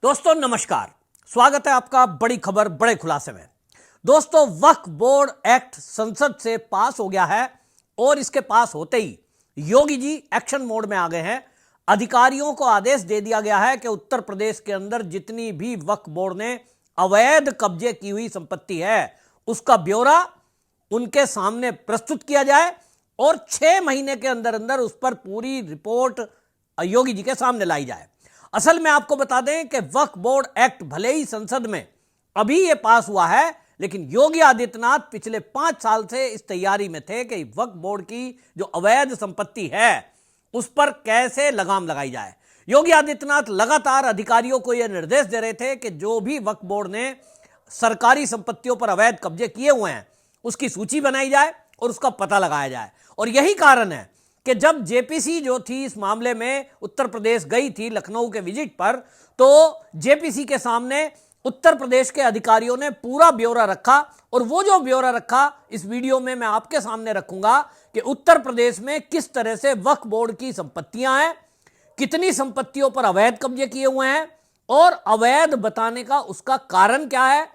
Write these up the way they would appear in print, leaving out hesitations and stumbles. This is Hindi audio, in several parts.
दोस्तों नमस्कार, स्वागत है आपका बड़ी खबर बड़े खुलासे में। दोस्तों, वक्फ बोर्ड एक्ट संसद से पास हो गया है और इसके पास होते ही योगी जी एक्शन मोड में आ गए हैं। अधिकारियों को आदेश दे दिया गया है कि उत्तर प्रदेश के अंदर जितनी भी वक्फ बोर्ड ने अवैध कब्जे की हुई संपत्ति है उसका ब्यौरा उनके सामने प्रस्तुत किया जाए और 6 महीने के अंदर अंदर उस पर पूरी रिपोर्ट योगी जी के सामने लाई जाए। असल में आपको बता दें कि वक्फ बोर्ड एक्ट भले ही संसद में अभी यह पास हुआ है, लेकिन योगी आदित्यनाथ पिछले 5 साल से इस तैयारी में थे कि वक्फ बोर्ड की जो अवैध संपत्ति है उस पर कैसे लगाम लगाई जाए। योगी आदित्यनाथ लगातार अधिकारियों को यह निर्देश दे रहे थे कि जो भी वक्फ बोर्ड ने सरकारी संपत्तियों पर अवैध कब्जे किए हुए हैं उसकी सूची बनाई जाए और उसका पता लगाया जाए। और यही कारण है कि जब जेपीसी जो थी इस मामले में उत्तर प्रदेश गई थी लखनऊ के विजिट पर, तो जेपीसी के सामने उत्तर प्रदेश के अधिकारियों ने पूरा ब्यौरा रखा और वो जो ब्यौरा रखा इस वीडियो में मैं आपके सामने रखूंगा कि उत्तर प्रदेश में किस तरह से वक्फ बोर्ड की संपत्तियां हैं, कितनी संपत्तियों पर अवैध कब्जे किए हुए हैं और अवैध बताने का उसका कारण क्या है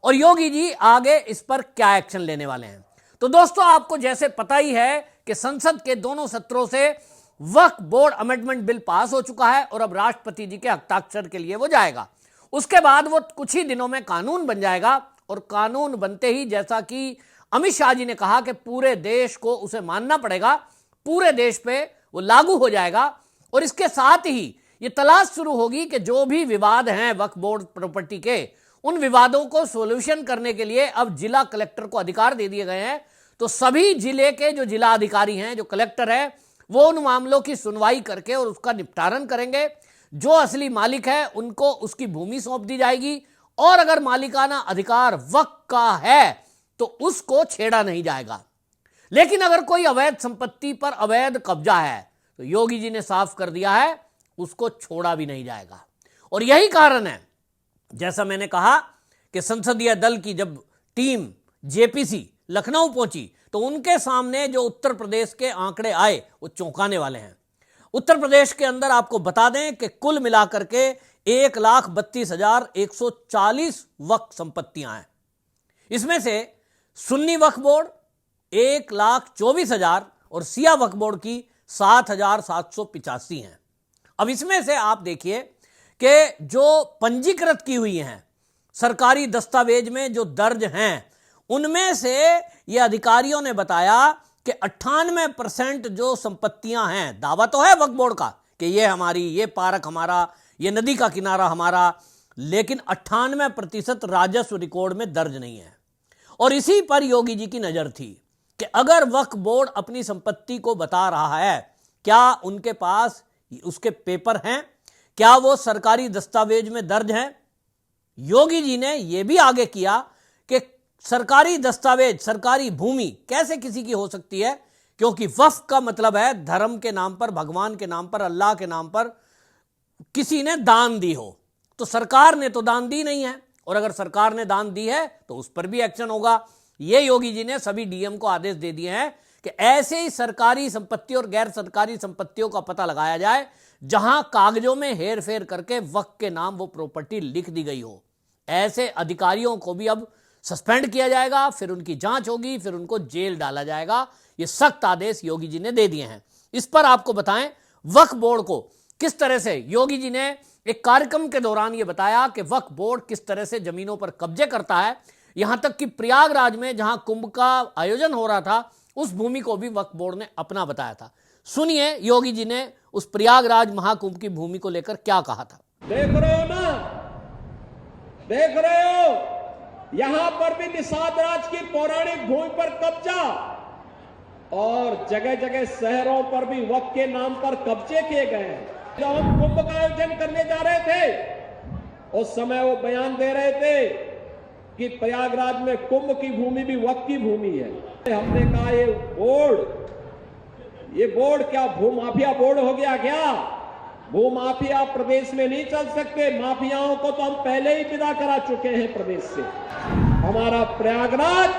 और योगी जी आगे इस पर क्या एक्शन लेने वाले हैं। तो दोस्तों, आपको जैसे पता ही है कि संसद के दोनों सत्रों से वक्फ बोर्ड अमेंडमेंट बिल पास हो चुका है और अब राष्ट्रपति जी के हस्ताक्षर के लिए वो जाएगा। उसके बाद वो कुछ ही दिनों में कानून बन जाएगा और कानून बनते ही, जैसा कि अमित शाह जी ने कहा कि पूरे देश को उसे मानना पड़ेगा, पूरे देश पे वो लागू हो जाएगा। और इसके साथ ही ये तलाश शुरू होगी कि जो भी विवाद हैं वक्फ बोर्ड प्रॉपर्टी के, उन विवादों को सोल्यूशन करने के लिए अब जिला कलेक्टर को अधिकार दे दिए गए हैं। तो सभी जिले के जो जिला अधिकारी हैं, जो कलेक्टर है, वो उन मामलों की सुनवाई करके और उसका निपटारण करेंगे। जो असली मालिक है उनको उसकी भूमि सौंप दी जाएगी और अगर मालिकाना अधिकार वक्फ का है तो उसको छेड़ा नहीं जाएगा। लेकिन अगर कोई अवैध संपत्ति पर अवैध कब्जा है तो योगी जी ने साफ कर दिया है उसको छोड़ा भी नहीं जाएगा। और यही कारण है, जैसा मैंने कहा कि संसदीय दल की जब टीम जेपीसी लखनऊ पहुंची तो उनके सामने जो उत्तर प्रदेश के आंकड़े आए वो चौंकाने वाले हैं। उत्तर प्रदेश के अंदर आपको बता दें कि कुल मिलाकर के 1,32,140 वक्फ संपत्तियां हैं। इसमें से सुन्नी वक्फ बोर्ड 1,24,000 और सिया वक्फ बोर्ड की 7,785 हैं। अब इसमें से आप देखिए कि जो पंजीकृत की हुई हैं, सरकारी दस्तावेज में जो दर्ज हैं, उनमें से ये अधिकारियों ने बताया कि 98% जो संपत्तियां हैं, दावा तो है वक्फ बोर्ड का कि ये हमारी, ये पार्क हमारा, ये नदी का किनारा हमारा, लेकिन 98% राजस्व रिकॉर्ड में दर्ज नहीं है। और इसी पर योगी जी की नजर थी कि अगर वक्फ बोर्ड अपनी संपत्ति को बता रहा है, क्या उनके पास उसके पेपर हैं, क्या वो सरकारी दस्तावेज में दर्ज हैं। योगी जी ने यह भी आगे किया कि सरकारी दस्तावेज, सरकारी भूमि कैसे किसी की हो सकती है, क्योंकि वक्फ का मतलब है धर्म के नाम पर, भगवान के नाम पर, अल्लाह के नाम पर किसी ने दान दी हो। तो सरकार ने तो दान दी नहीं है और अगर सरकार ने दान दी है तो उस पर भी एक्शन होगा। ये योगी जी ने सभी डीएम को आदेश दे दिए हैं कि ऐसे ही सरकारी संपत्ति और गैर सरकारी संपत्तियों का पता लगाया जाए जहां कागजों में हेर फेर करके वक्फ के नाम वो प्रॉपर्टी लिख दी गई हो। ऐसे अधिकारियों को भी अब सस्पेंड किया जाएगा, फिर उनकी जांच होगी, फिर उनको जेल डाला जाएगा। ये सख्त आदेश योगी जी ने दे दिए हैं। इस पर आपको बताएं वक्फ बोर्ड को किस तरह से योगी जी ने एक कार्यक्रम के दौरान ये बताया कि वक्फ बोर्ड किस तरह से जमीनों पर कब्जे करता है। यहां तक कि प्रयागराज में जहां कुंभ का आयोजन हो रहा था उस भूमि को भी वक्फ बोर्ड ने अपना बताया था। सुनिए योगी जी ने उस प्रयागराज महाकुंभ की भूमि को लेकर क्या कहा था। देख रहे हो ना, देख रहे हो, यहां पर भी निषाद राज की पौराणिक भूमि पर कब्जा और जगह जगह शहरों पर भी वक्फ के नाम पर कब्जे किए गए हैं। जब हम कुंभ का आयोजन करने जा रहे थे उस समय वो बयान दे रहे थे कि प्रयागराज में कुंभ की भूमि भी वक्फ की भूमि है। हमने कहा ये बोर्ड क्या भूमाफिया बोर्ड हो गया क्या? भूमाफिया प्रदेश में नहीं चल सकते। माफियाओं को तो हम पहले ही विदा करा चुके हैं प्रदेश से। हमारा प्रयागराज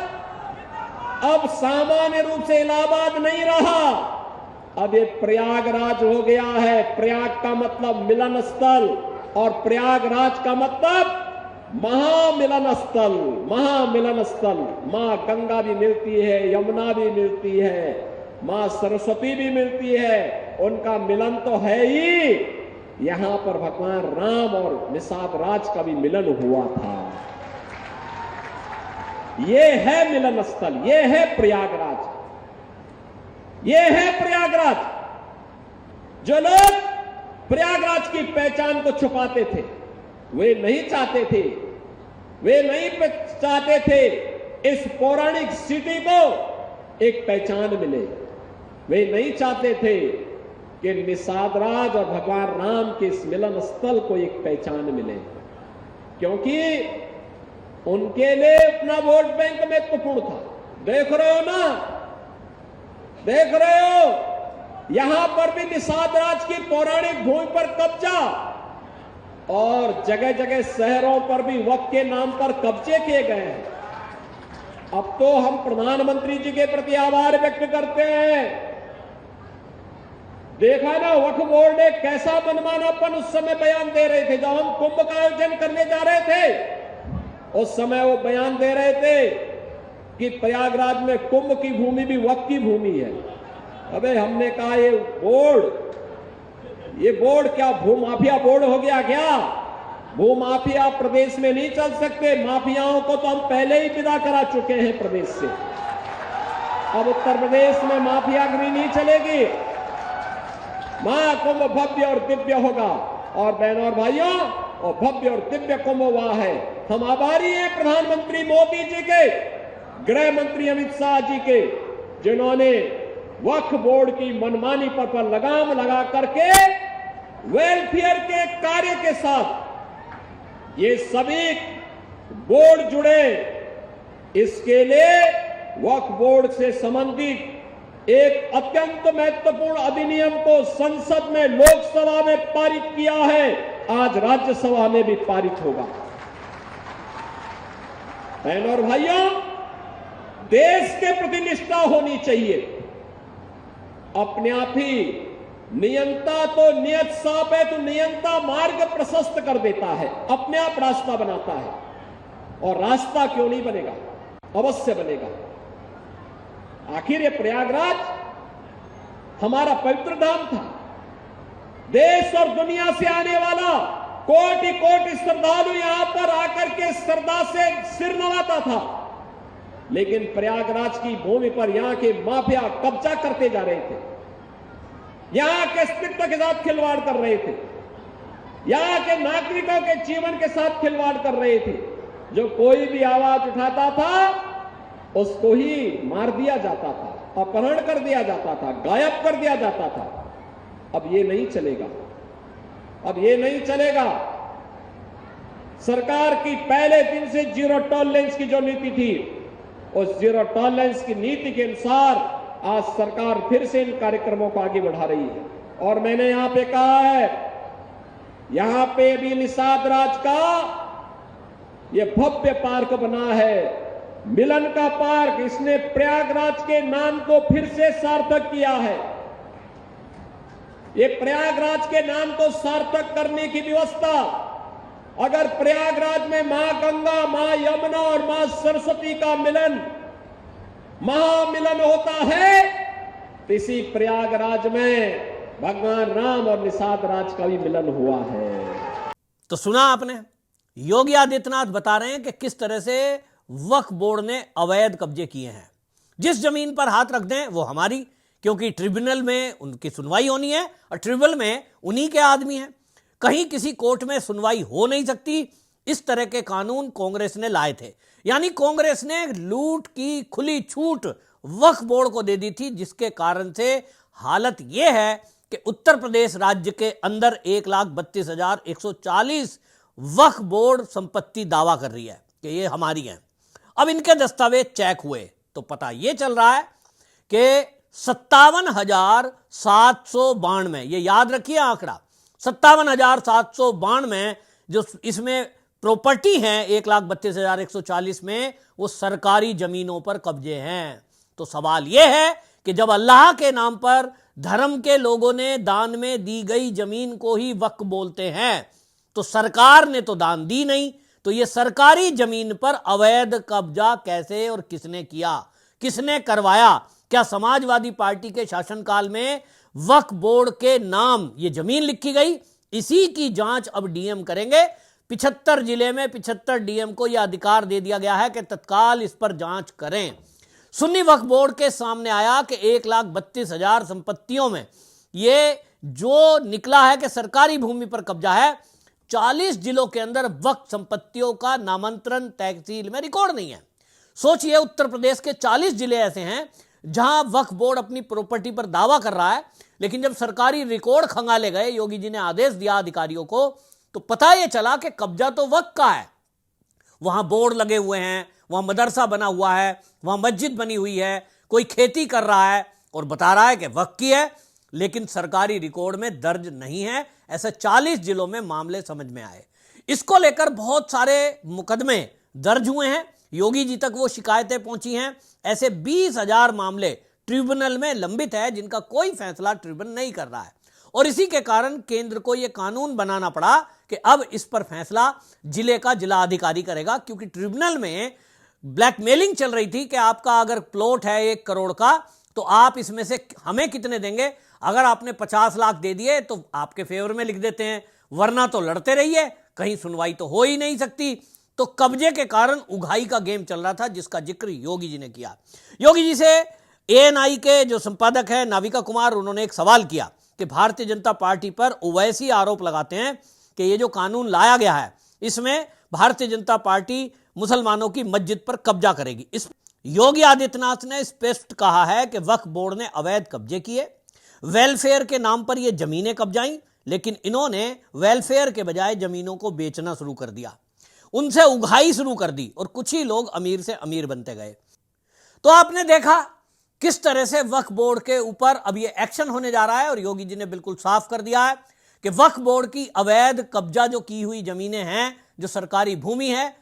अब सामान्य रूप से इलाहाबाद नहीं रहा, अब ये प्रयागराज हो गया है। प्रयाग का मतलब मिलन स्थल, और प्रयागराज का मतलब महामिलन स्थल, महामिलन स्थल। मां गंगा भी मिलती है, यमुना भी मिलती है, मां सरस्वती भी मिलती है, उनका मिलन तो है ही। यहां पर भगवान राम और निषाद राज का भी मिलन हुआ था। ये है मिलन स्थल, ये है प्रयागराज, ये है प्रयागराज। जो लोग प्रयागराज की पहचान को छुपाते थे, वे नहीं चाहते थे, वे नहीं चाहते थे इस पौराणिक सिटी को एक पहचान मिले। वे नहीं चाहते थे कि निषाद राज और भगवान राम के इस मिलन स्थल को एक पहचान मिले, क्योंकि उनके लिए अपना वोट बैंक महत्वपूर्ण था। देख रहे हो ना, देख रहे हो, यहां पर भी निषाद राज की पौराणिक भूमि पर कब्जा और जगह जगह शहरों पर भी वक्फ के नाम पर कब्जे किए गए हैं। अब तो हम प्रधानमंत्री जी के प्रति आभार व्यक्त करते हैं। देखा ना, वक्फ बोर्ड ने कैसा मनमानापन उस समय बयान दे रहे थे। जब हम कुंभ का आयोजन करने जा रहे थे, उस समय वो बयान दे रहे थे कि प्रयागराज में कुंभ की भूमि भी वक्फ की भूमि है। अबे हमने कहा ये बोर्ड क्या भूमाफिया बोर्ड हो गया क्या? भूमाफिया प्रदेश में नहीं चल सकते। माफियाओं को तो हम पहले ही विदा करा चुके हैं प्रदेश से। अब उत्तर प्रदेश में माफियागिरी नहीं चलेगी। महाकुंभ भव्य और दिव्य होगा। और बहनों और भाइयों, और भव्य और दिव्य कुंभ हुआ है। हम आभारी हैं प्रधानमंत्री मोदी जी के, गृह मंत्री अमित शाह जी के, जिन्होंने वक्फ बोर्ड की मनमानी पर लगाम लगा करके वेलफेयर के कार्य के साथ ये सभी बोर्ड जुड़े। इसके लिए वक्फ बोर्ड से संबंधित एक अत्यंत महत्वपूर्ण अधिनियम को संसद में, लोकसभा में पारित किया है। आज राज्यसभा में भी पारित होगा। बहनों और भाइयों, देश के प्रति निष्ठा होनी चाहिए। अपने आप ही नियंता तो नियत साफ है, तो नियंता मार्ग प्रशस्त कर देता है, अपने आप रास्ता बनाता है। और रास्ता क्यों नहीं बनेगा? अवश्य बनेगा। आखिर ये प्रयागराज हमारा पवित्र धाम था। देश और दुनिया से आने वाला कोटि कोटि श्रद्धालु यहां पर आकर के श्रद्धा से सिर नवाता था। लेकिन प्रयागराज की भूमि पर यहां के माफिया कब्जा करते जा रहे थे, यहां के अस्तित्व के साथ खिलवाड़ कर रहे थे, यहां के नागरिकों के जीवन के साथ खिलवाड़ कर रहे थे। जो कोई भी आवाज उठाता था उसको ही मार दिया जाता था, अपहरण कर दिया जाता था, गायब कर दिया जाता था। अब ये नहीं चलेगा, अब ये नहीं चलेगा। सरकार की पहले दिन से जीरो टॉलरेंस की जो नीति थी, उस जीरो टॉलरेंस की नीति के अनुसार आज सरकार फिर से इन कार्यक्रमों को आगे बढ़ा रही है। और मैंने यहां पे कहा है, यहां पे भी निषाद राज का ये भव्य पार्क बना है, मिलन का पार्क। इसने प्रयागराज के नाम को फिर से सार्थक किया है। ये प्रयागराज के नाम को सार्थक करने की व्यवस्था, अगर प्रयागराज में मां गंगा, मां यमुना और मां सरस्वती का मिलन, महामिलन होता है, तो इसी प्रयागराज में भगवान राम और निषाद राज का भी मिलन हुआ है। तो सुना आपने, योगी आदित्यनाथ बता रहे हैं कि किस तरह से वक्फ बोर्ड ने अवैध कब्जे किए हैं। जिस जमीन पर हाथ रख दें वो हमारी, क्योंकि ट्रिब्यूनल में उनकी सुनवाई होनी है और ट्रिब्यूनल में उन्हीं के आदमी हैं। कहीं किसी कोर्ट में सुनवाई हो नहीं सकती। इस तरह के कानून कांग्रेस ने लाए थे। यानी कांग्रेस ने लूट की खुली छूट वक्फ बोर्ड को दे दी थी, जिसके कारण से हालत यह है कि उत्तर प्रदेश राज्य के अंदर 1,32,140 वक्फ बोर्ड संपत्ति दावा कर रही है कि ये हमारी है। अब इनके दस्तावेज चेक हुए तो पता यह चल रहा है कि 57,792, ये याद रखिए आंकड़ा, 57,792 जो इसमें प्रॉपर्टी है 1,32,140 में, वो सरकारी जमीनों पर कब्जे हैं। तो सवाल यह है कि जब अल्लाह के नाम पर धर्म के लोगों ने दान में दी गई जमीन को ही वक्फ बोलते हैं, तो सरकार ने तो दान दी नहीं, तो ये सरकारी जमीन पर अवैध कब्जा कैसे और किसने किया, किसने करवाया? क्या समाजवादी पार्टी के शासनकाल में वक्फ बोर्ड के नाम ये जमीन लिखी गई? इसी की जांच अब डीएम करेंगे। 75 जिले में 75 डीएम को यह अधिकार दे दिया गया है कि तत्काल इस पर जांच करें। सुन्नी वक्फ बोर्ड के सामने आया कि 1,32,000 संपत्तियों में ये जो निकला है कि सरकारी भूमि पर कब्जा है। 40 जिलों के अंदर वक्फ संपत्तियों का नामांतरण तहसील में रिकॉर्ड नहीं है। सोचिए, उत्तर प्रदेश के 40 जिले ऐसे हैं जहां वक्फ बोर्ड अपनी प्रॉपर्टी पर दावा कर रहा है, लेकिन जब सरकारी रिकॉर्ड खंगाले गए, योगी जी ने आदेश दिया अधिकारियों को, तो पता यह चला कि कब्जा तो वक्फ का है। वहां बोर्ड लगे हुए हैं, वहां मदरसा बना हुआ है, वहां मस्जिद बनी हुई है, कोई खेती कर रहा है और बता रहा है कि वक्फ की है, लेकिन सरकारी रिकॉर्ड में दर्ज नहीं है। ऐसे 40 जिलों में मामले समझ में आए। इसको लेकर बहुत सारे मुकदमे दर्ज हुए हैं, योगी जी तक वो शिकायतें पहुंची हैं। ऐसे 20,000 मामले ट्रिब्यूनल में लंबित है जिनका कोई फैसला ट्रिब्यूनल नहीं कर रहा है, और इसी के कारण केंद्र को यह कानून बनाना पड़ा कि अब इस पर फैसला जिले का जिला अधिकारी करेगा, क्योंकि ट्रिब्यूनल में ब्लैकमेलिंग चल रही थी कि आपका अगर प्लॉट है 1 करोड़ का, तो आप इसमें से हमें कितने देंगे? अगर आपने 50 लाख दे दिए तो आपके फेवर में लिख देते हैं, वरना तो लड़ते रहिए, कहीं सुनवाई तो हो ही नहीं सकती। तो कब्जे के कारण उघाई का गेम चल रहा था, जिसका जिक्र योगी जी ने किया। योगी जी से एएनआई के जो संपादक है नाविका कुमार, उन्होंने एक सवाल किया कि भारतीय जनता पार्टी पर ओवैसी आरोप लगाते हैं कि ये जो कानून लाया गया है इसमें भारतीय जनता पार्टी मुसलमानों की मस्जिद पर कब्जा करेगी। इस योगी आदित्यनाथ ने स्पष्ट कहा है कि वक्फ बोर्ड ने अवैध कब्जे किए, वेलफेयर के नाम पर ये जमीनें कब्जाई, लेकिन इन्होंने वेलफेयर के बजाय जमीनों को बेचना शुरू कर दिया, उनसे उगाही शुरू कर दी, और कुछ ही लोग अमीर से अमीर बनते गए। तो आपने देखा किस तरह से वक्फ बोर्ड के ऊपर अब ये एक्शन होने जा रहा है, और योगी जी ने बिल्कुल साफ कर दिया है कि वक्फ बोर्ड की अवैध कब्जा जो की हुई जमीनें हैं, जो सरकारी भूमि है,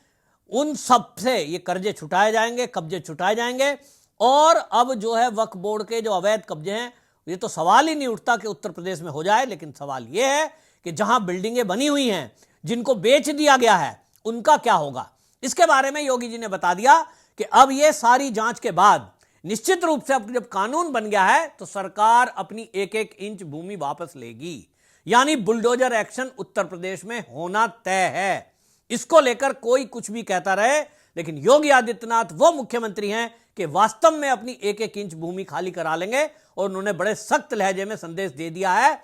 उन सब से ये कर्जे छुटाए जाएंगे, कब्जे छुटाए जाएंगे। और अब जो है वक्फ बोर्ड के जो अवैध कब्जे हैं, ये तो सवाल ही नहीं उठता कि उत्तर प्रदेश में हो जाए, लेकिन सवाल ये है कि जहां बिल्डिंगें बनी हुई हैं, जिनको बेच दिया गया है, उनका क्या होगा? इसके बारे में योगी जी ने बता दिया कि अब ये सारी जांच के बाद निश्चित रूप से अब जब कानून बन गया है तो सरकार अपनी 1-1 इंच भूमि वापस लेगी, यानी बुलडोजर एक्शन उत्तर प्रदेश में होना तय है। इसको लेकर कोई कुछ भी कहता रहे, लेकिन योगी आदित्यनाथ वो मुख्यमंत्री हैं कि वास्तव में अपनी 1-1 इंच भूमि खाली करा लेंगे, और उन्होंने बड़े सख्त लहजे में संदेश दे दिया है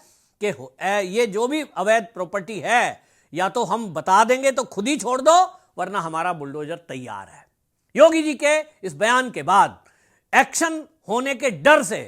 कि ये जो भी अवैध प्रॉपर्टी है, या तो हम बता देंगे तो खुद ही छोड़ दो, वरना हमारा बुलडोजर तैयार है। योगी जी के इस बयान के बाद एक्शन होने के डर से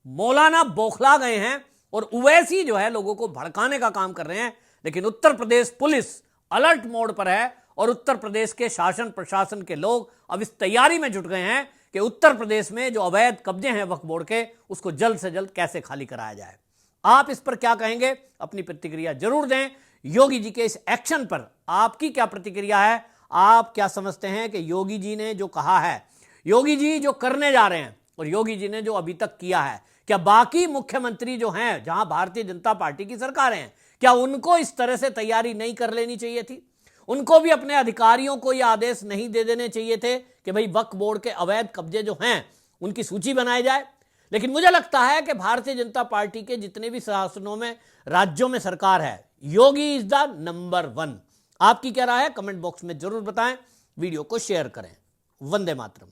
मौलाना बौखला गए हैं, और ओवैसी जो है लोगों को भड़काने का काम कर रहे हैं। लेकिन Uttar Pradesh police alert mode पर है, और उत्तर प्रदेश के शासन प्रशासन के लोग अब इस तैयारी में जुट गए हैं कि उत्तर प्रदेश में जो अवैध कब्जे हैं वक्फ बोर्ड के, उसको जल्द से जल्द कैसे खाली कराया जाए। आप इस पर क्या कहेंगे? अपनी प्रतिक्रिया जरूर दें। योगी जी के इस एक्शन पर आपकी क्या प्रतिक्रिया है? आप क्या समझते हैं कि योगी जी ने जो कहा है, योगी जी जो करने जा रहे हैं, और योगी जी ने जो अभी तक किया है, क्या बाकी मुख्यमंत्री जो हैं जहां भारतीय जनता पार्टी की सरकारें हैं, क्या उनको इस तरह से तैयारी नहीं कर लेनी चाहिए थी? उनको भी अपने अधिकारियों को यह आदेश नहीं दे देने चाहिए थे कि भाई वक्फ बोर्ड के अवैध कब्जे जो हैं उनकी सूची बनाई जाए? लेकिन मुझे लगता है कि भारतीय जनता पार्टी के जितने भी शासनों में, राज्यों में सरकार है, योगी इज द नंबर 1। आपकी क्या राय है? कमेंट बॉक्स में जरूर बताएं, वीडियो को शेयर करें। वंदे मातरम।